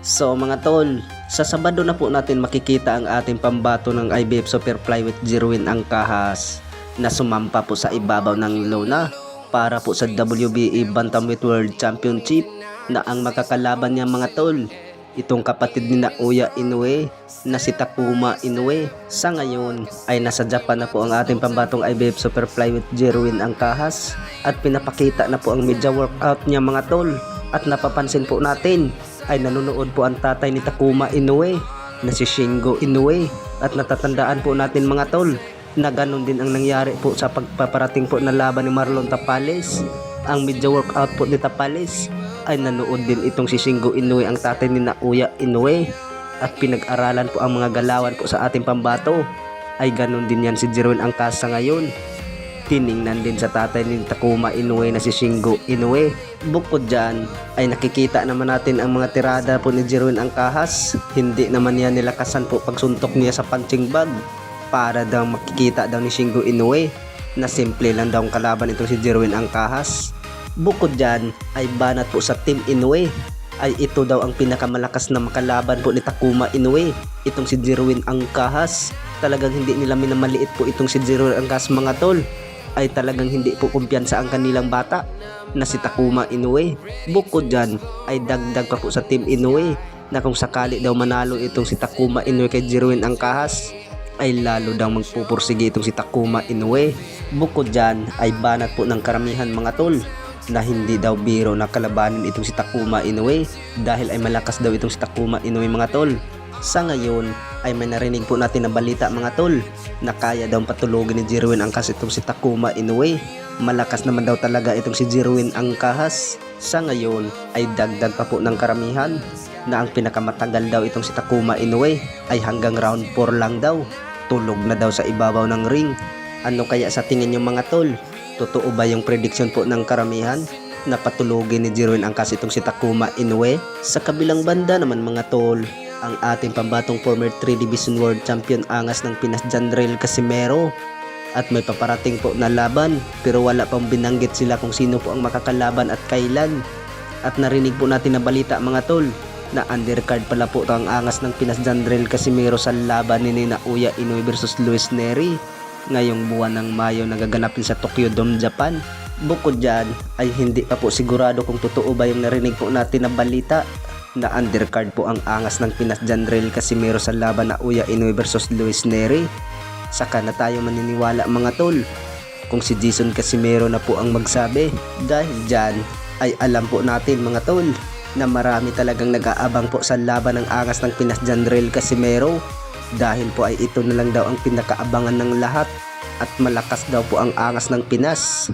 So mga tol, sa Sabado na po natin makikita ang ating pambato ng IBF Super Flyweight Jerwin Angkahas na sumampa po sa ibabaw ng lona para po sa WBA Bantamweight World Championship na ang makakalaban niya mga tol. Itong kapatid ni Naoya Inoue na si Takuma Inoue. Sa ngayon ay nasa Japan na po ang ating pambatong IBF Super Flyweight Jerwin Angkahas at pinapakita na po ang media workout niya mga tol. At napapansin po natin ay nanonood po ang tatay ni Takuma Inoue na si Shingo Inoue at natatandaan po natin mga tol na ganun din ang nangyari po sa pagpaparating po na laban ni Marlon Tapales. Ang media workout po ni Tapales ay nanood din itong si Shingo Inoue, ang tatay ni Naoya Inoue, at pinag-aralan po ang mga galawan po sa ating pambato. Ay ganun din yan si Jerwin Angkahas sa ngayon. Tiningnan din sa tatay ni Takuma Inoue na si Shingo Inoue. Bukod dyan ay nakikita naman natin ang mga tirada po ni Jerwin Angkahas. Hindi naman niya nilakasan po pagsuntok niya sa punching bag para daw makikita daw ni Shingo Inoue na simple lang daw ang kalaban itong si Jerwin Angkahas. Bukod dyan ay banat po sa Team Inoue ay ito daw ang pinakamalakas na makalaban po ni Takuma Inoue, itong si Jerwin Angkahas. Talagang hindi nila minamaliit po itong si Jerwin Angkahas mga tol. Ay talagang hindi po kumpiyansa ang kanilang bata na si Takuma Inoue. Bukod dyan ay dagdag pa po sa Team Inoue na kung sakali daw manalo itong si Takuma Inoue kay Jerwin Angkahas ay lalo daw magpupursige itong si Takuma Inoue. Bukod dyan ay banat po ng karamihan mga tol na hindi daw biro na kalabanin itong si Takuma Inoue dahil ay malakas daw itong si Takuma Inoue mga tol. Sa ngayon ay may narinig po natin na balita mga tol na kaya daw patulogin ni Jerwin Angkahas itong si Takuma Inoue. Malakas naman daw talaga itong si Jerwin Angkahas. Sa ngayon ay dagdag pa po ng karamihan na ang pinakamatagal daw itong si Takuma Inoue ay hanggang round 4 lang daw. Tulog na daw sa ibabaw ng ring. Ano kaya sa tingin niyo mga tol? Totoo ba yung prediction po ng karamihan na patulogin ni Jerwin Angkahas itong si Takuma Inoue? Sa kabilang banda naman mga tol, ang ating pambatong former 3 Division World Champion angas ng Pinas Janrel Casimero at may paparating po na laban pero wala pang binanggit sila kung sino po ang makakalaban at kailan. At narinig po natin na balita mga tol na undercard pala po ang angas ng Pinas Janrel Casimero sa laban ni Naoya Inoue versus Luis Nery ngayong buwan ng Mayo na gaganapin sa Tokyo Dome, Japan. Bukod dyan ay hindi pa po sigurado kung totoo ba yung narinig po natin na balita na undercard po ang angas ng Pinas Janrel Casimero sa laban na Naoya Inoue versus Luis Nery. Saka na tayo maniniwala mga tol kung si Jason Casimero na po ang magsabi. Dahil dyan ay alam po natin mga tol na marami talagang nag-aabang po sa laban ng angas ng Pinas Janrel Casimero dahil po ay ito na lang daw ang pinakaabangan ng lahat at malakas daw po ang angas ng Pinas.